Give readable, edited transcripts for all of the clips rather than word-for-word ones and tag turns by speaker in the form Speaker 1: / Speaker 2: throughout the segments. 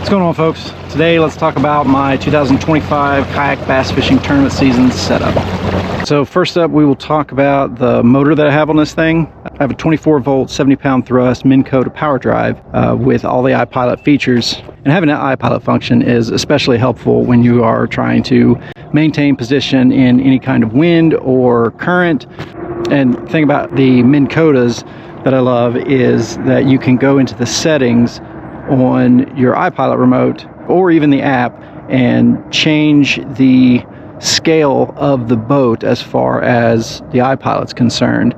Speaker 1: What's going on, folks? Today let's talk about my 2025 kayak bass fishing tournament season setup. So first up, we will talk about the motor that I have on this thing. I have a 24 volt 70-pound thrust Minn Kota power drive with all the iPilot features, and having that iPilot function is especially helpful when you are trying to maintain position in any kind of wind or current. And the thing about the Minn Kotas that I love is that you can go into the settings on your iPilot remote or even the app and change the scale of the boat as far as the iPilot's concerned.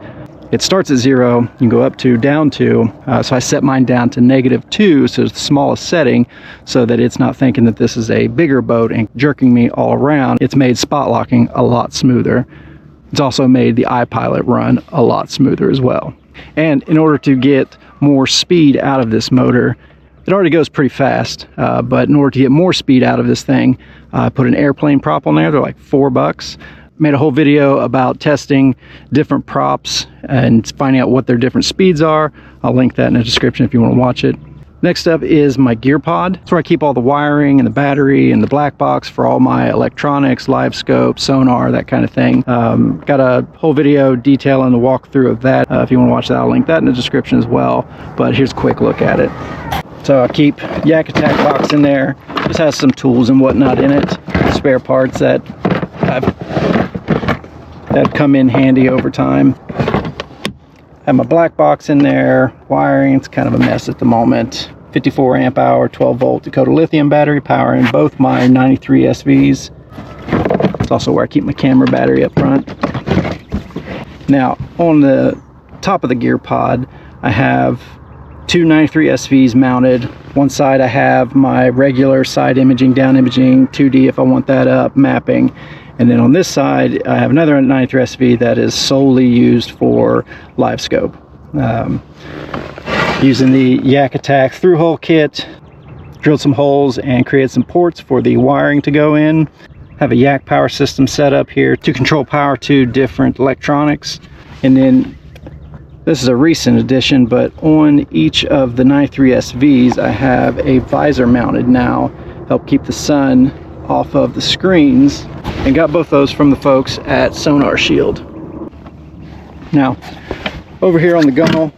Speaker 1: It starts at 0, you can go up to, down to, so I set mine down to -2, so it's the smallest setting, so that it's not thinking that this is a bigger boat and jerking me all around. It's made spot locking a lot smoother. It's also made the iPilot run a lot smoother as well. And in order to get more speed out of this motor, it already goes pretty fast, but in order to get more speed out of this thing, I put an airplane prop on there. They're like $4. Made a whole video about testing different props and finding out what their different speeds are. I'll link that in the description if you want to watch it. Next up is my gear pod. That's where I keep all the wiring and the battery and the black box for all my electronics, live scope, sonar, that kind of thing. Got a whole video detailing the walkthrough of that. If you want to watch that, I'll link that in the description as well. But here's a quick look at it. So I keep YakAttack box in there. Just has some tools and whatnot in it. Spare parts that come in handy over time. Have my black box in there. Wiring, it's kind of a mess at the moment. 54 amp hour, 12 volt Dakota lithium battery powering both my 93 SVs. It's also where I keep my camera battery up front. Now, on the top of the gear pod, I have two 93 SVs mounted. One side I have my regular side imaging, down imaging, 2D if I want that up, mapping. And then on this side, I have another 93 SV that is solely used for live scope. Using the YakAttack through-hole kit, drilled some holes and created some ports for the wiring to go in. Have a Yak power system set up here to control power to different electronics. And then this is a recent addition, but on each of the 93 SVs, I have a visor mounted now, help keep the sun off of the screens, and got both those from the folks at Sonar Shield. Now, over here on the gunnel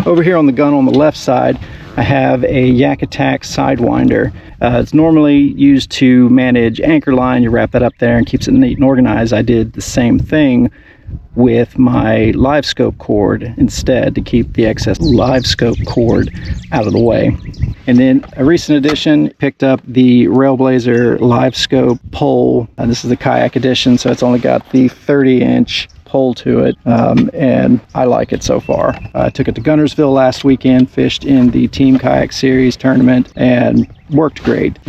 Speaker 1: on the left side, I have a YakAttack Sidewinder. It's normally used to manage anchor line. You wrap that up there and keeps it neat and organized. I did the same thing with my live scope cord instead to keep the excess live scope cord out of the way. And then a recent addition, picked up the Railblazer live scope pole. This is the Kayak edition, so it's only got the 30-inch pole to it, and I like it so far. I took it to Guntersville last weekend, fished in the Team Kayak Series tournament, and worked great.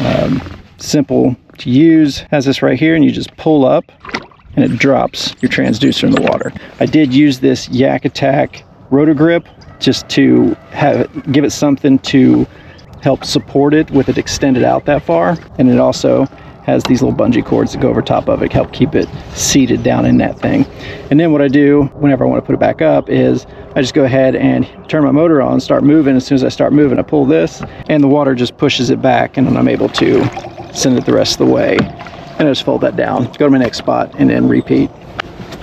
Speaker 1: Simple to use. Has this right here, and you just pull up and it drops your transducer in the water. I did use this YakAttack rotor grip just to give it something to help support it with it extended out that far, and it also has these little bungee cords that go over top of it, help keep it seated down in that thing. And then what I do whenever I want to put it back up is I just go ahead and turn my motor on, start moving. As soon as I start moving, I pull this and the water just pushes it back, and then I'm able to send it the rest of the way. And I just fold that down, go to my next spot, and then repeat.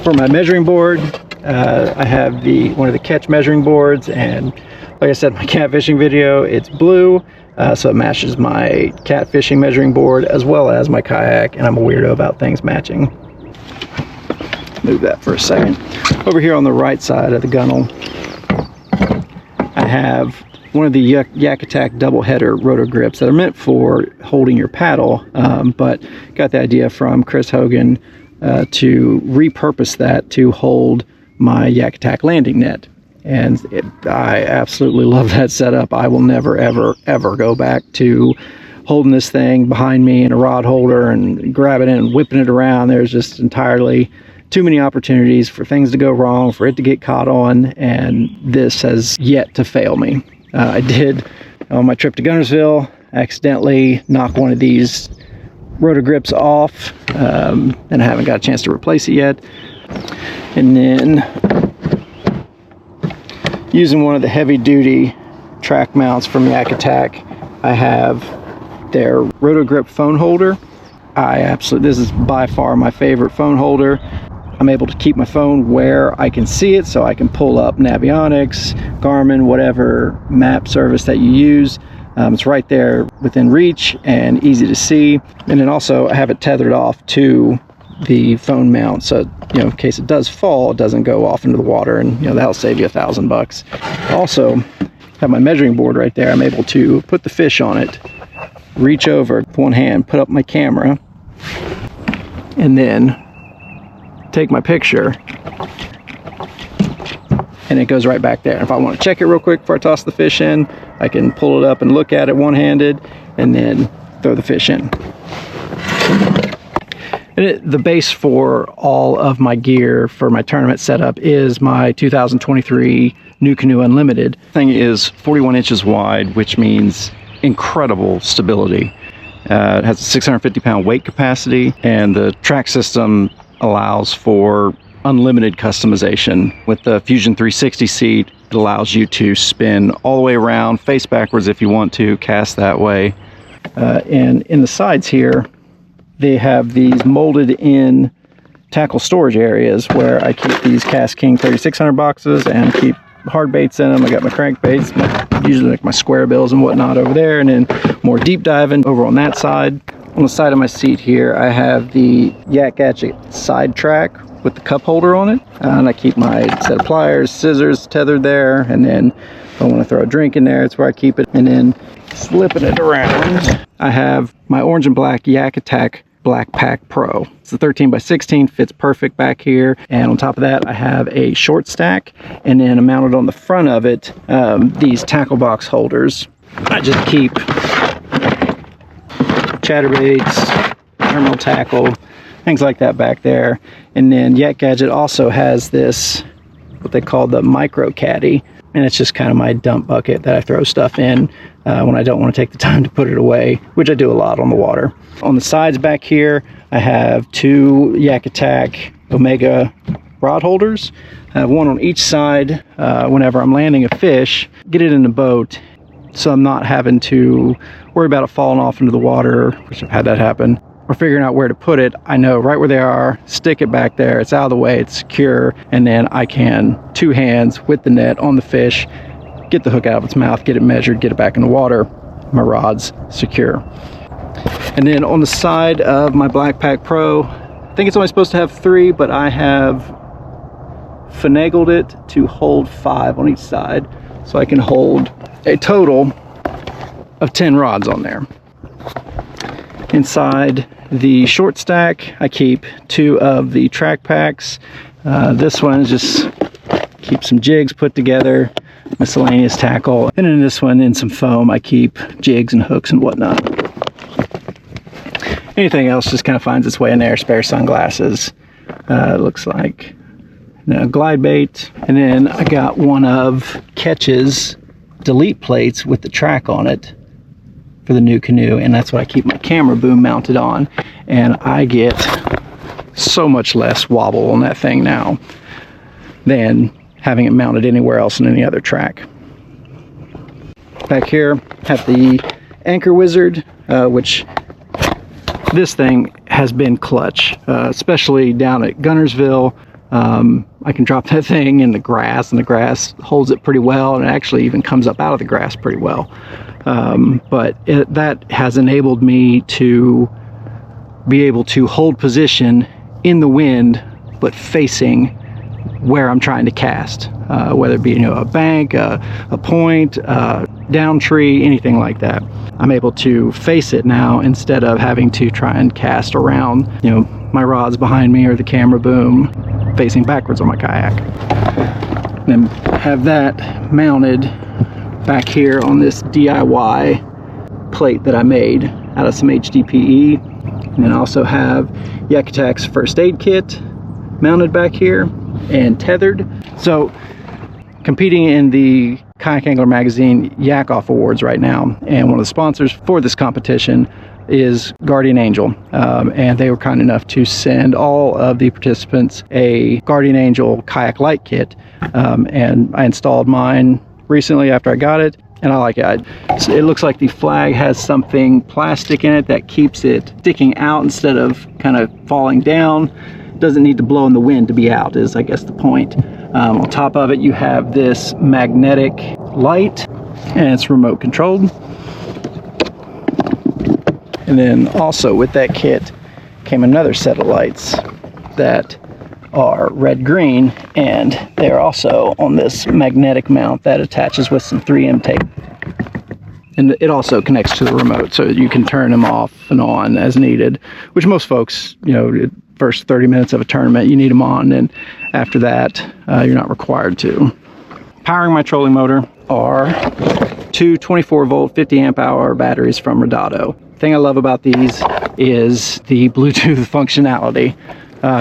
Speaker 1: For my measuring board, I have one of the catch measuring boards, and like I said in my catfishing video, it's blue, so it matches my catfishing measuring board as well as my kayak, and I'm a weirdo about things matching. Move that for a second. Over here on the right side of the gunnel, I have one of the YakAttack double header rotor grips that are meant for holding your paddle, but got the idea from Chris Hogan to repurpose that to hold my YakAttack landing net. And I absolutely love that setup. I will never, ever, ever go back to holding this thing behind me in a rod holder and grabbing it and whipping it around. There's just entirely too many opportunities for things to go wrong, for it to get caught on, and this has yet to fail me. I did, on my trip to Guntersville, accidentally knock one of these rotor grips off, and I haven't got a chance to replace it yet. And then using one of the heavy duty track mounts from YakAttack, I have their Redodo grip phone holder. This is by far my favorite phone holder. I'm able to keep my phone where I can see it, so I can pull up Navionics, Garmin, whatever map service that you use. It's right there within reach and easy to see. And then also I have it tethered off to the phone mount, so in case it does fall, it doesn't go off into the water, and that'll save you $1,000. Also have my measuring board right there. I'm able to put the fish on it, reach over with one hand, put up my camera, and then take my picture, and it goes right back there. If I want to check it real quick before I toss the fish in, I can pull it up and look at it one-handed and then throw the fish in. And the base for all of my gear for my tournament setup is my 2023 NuCanoe Unlimited. The thing is 41 inches wide, which means incredible stability. It has a 650-pound weight capacity, and the track system allows for unlimited customization. With the Fusion 360 seat, it allows you to spin all the way around, face backwards if you want to, cast that way. And in the sides here, they have these molded in tackle storage areas where I keep these Cast King 3600 boxes and keep hard baits in them. I got my crankbaits, usually like my square bills and whatnot over there, and then more deep diving over on that side. On the side of my seat here, I have the YakAngler side track with the cup holder on it, and I keep my set of pliers, scissors tethered there, and then if I want to throw a drink in there, it's where I keep it. And then slipping it around, I have my orange and black Yak Attack Black Pack Pro. It's the 13x16, fits perfect back here. And on top of that, I have a short stack, and then mounted on the front of it, these tackle box holders. I just keep chatterbaits, terminal tackle, things like that back there. And then YakGadget also has this, what they call the micro caddy, and it's just kind of my dump bucket that I throw stuff in when I don't want to take the time to put it away, which I do a lot on the water. On the sides back here, I have two Yak Attack Omega rod holders. I have one on each side whenever I'm landing a fish, get it in the boat, so I'm not having to worry about it falling off into the water, which I've had that happen, or figuring out where to put it. I know right where they are, stick it back there, it's out of the way, it's secure, and then I can, two hands with the net on the fish, get the hook out of its mouth, get it measured, get it back in the water, my rod's secure. And then on the side of my Black Pack Pro, I think it's only supposed to have 3, but I have finagled it to hold 5 on each side, so I can hold a total of 10 rods on there. Inside the short stack, I keep 2 of the track packs. This one is just keep some jigs put together, miscellaneous tackle, and in this one, in some foam, I keep jigs and hooks and whatnot. Anything else just kind of finds its way in there. Spare sunglasses, looks like glide bait, and then I got one of Catch's delete plates with the track on it for the NuCanoe, and that's what I keep my camera boom mounted on, and I get so much less wobble on that thing now than having it mounted anywhere else in any other track. Back here, have the Anchor Wizard, which this thing has been clutch, especially down at Gunnersville. I can drop that thing in the grass, and the grass holds it pretty well, and it actually even comes up out of the grass pretty well. But that has enabled me to be able to hold position in the wind, but facing where I'm trying to cast, whether it be a bank, a point, down tree, anything like that. I'm able to face it now instead of having to try and cast around, my rod's behind me or the camera boom facing backwards on my kayak. Then have that mounted back here on this DIY plate that I made out of some HDPE. And then I also have Yak Attack's first aid kit mounted back here and tethered. So competing in the Kayak Angler Magazine YakOff Awards right now, and one of the sponsors for this competition is Guardian Angel, and they were kind enough to send all of the participants a Guardian Angel kayak light kit, and I installed mine recently after I got it, and I like it. It looks like the flag has something plastic in it that keeps it sticking out instead of kind of falling down. Doesn't need to blow in the wind to be out, is I guess the point. On top of it you have this magnetic light, and it's remote controlled. And then also with that kit came another set of lights that are red-green, and they're also on this magnetic mount that attaches with some 3M tape. And it also connects to the remote, so you can turn them off and on as needed, which most folks, you know, first 30 minutes of a tournament you need them on, and after that you're not required to. Powering my trolling motor are two 24-volt 50-amp-hour batteries from Redodo. The thing I love about these is the Bluetooth functionality.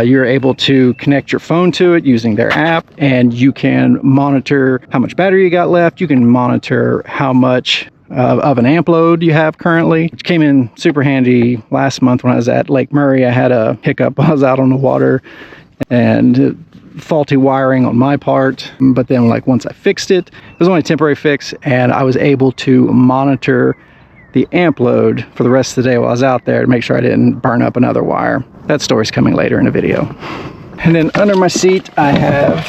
Speaker 1: You're able to connect your phone to it using their app, and you can monitor how much battery you got left. You can monitor how much of an amp load you have currently, which came in super handy last month when I was at Lake Murray. I had a hiccup while I was out on the water and faulty wiring on my part, but then like once I fixed it, it was only a temporary fix, and I was able to monitor the amp load for the rest of the day while I was out there to make sure I didn't burn up another wire. That story's coming later in the video. And then under my seat I have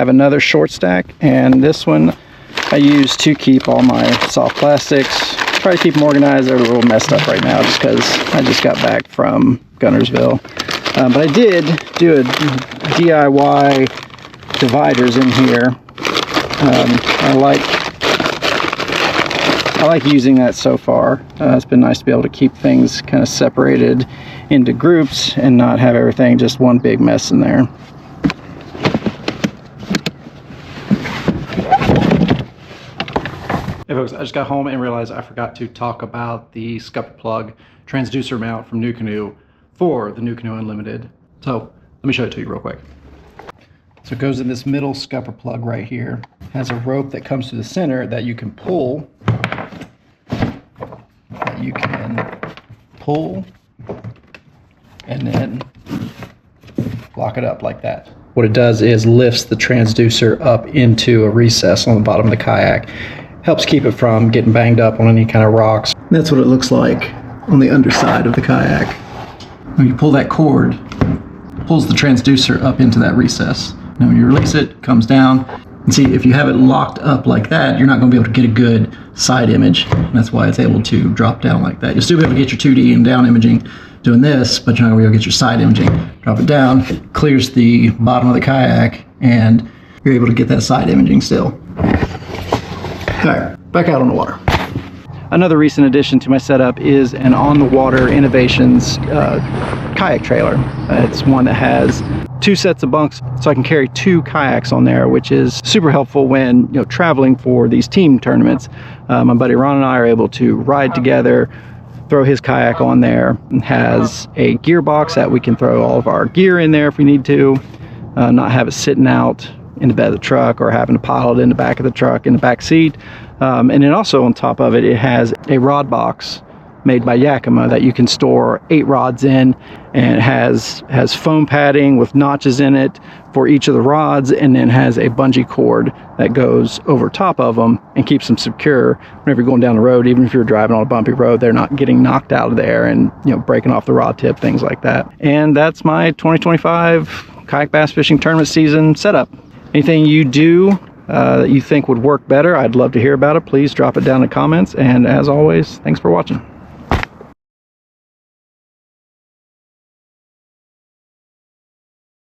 Speaker 1: another short stack, and this one I use to keep all my soft plastics. Try to keep them organized. They're a little messed up right now just because I just got back from Gunnersville. But I did do a DIY dividers in here. I like using that so far. It's been nice to be able to keep things kind of separated into groups and not have everything just one big mess in there. Hey folks, I just got home and realized I forgot to talk about the scupper plug transducer mount from NuCanoe for the NuCanoe Unlimited. So let me show it to you real quick. So it goes in this middle scupper plug right here. It has a rope that comes to the center that you can pull. And then lock it up like that. What it does is lifts the transducer up into a recess on the bottom of the kayak. Helps keep it from getting banged up on any kind of rocks. That's what it looks like on the underside of the kayak. When you pull that cord, it pulls the transducer up into that recess. Now when you release it, it comes down. And see, if you have it locked up like that, you're not going to be able to get a good side image. And that's why it's able to drop down like that. You'll still be able to get your 2D and down imaging doing this, but you're not going to be able to get your side imaging. Drop it down, clears the bottom of the kayak, and you're able to get that side imaging still. Alright, back out on the water. Another recent addition to my setup is an on-the-water Innovations kayak trailer. It's one that has 2 sets of bunks, so I can carry 2 kayaks on there, which is super helpful when traveling for these team tournaments. My buddy Ron and I are able to ride together, throw his kayak on there, and has a gearbox that we can throw all of our gear in there if we need to, not have it sitting out in the bed of the truck or having to pile it in the back of the truck in the back seat. And then also on top of it, it has a rod box made by Yakima that you can store 8 rods in, and it has foam padding with notches in it for each of the rods, and then has a bungee cord that goes over top of them and keeps them secure whenever you're going down the road. Even if you're driving on a bumpy road, they're not getting knocked out of there and breaking off the rod tip, things like that. And that's my 2025 kayak bass fishing tournament season setup. Anything you do that you think would work better, I'd love to hear about it. Please drop it down in the comments, and as always, thanks for watching.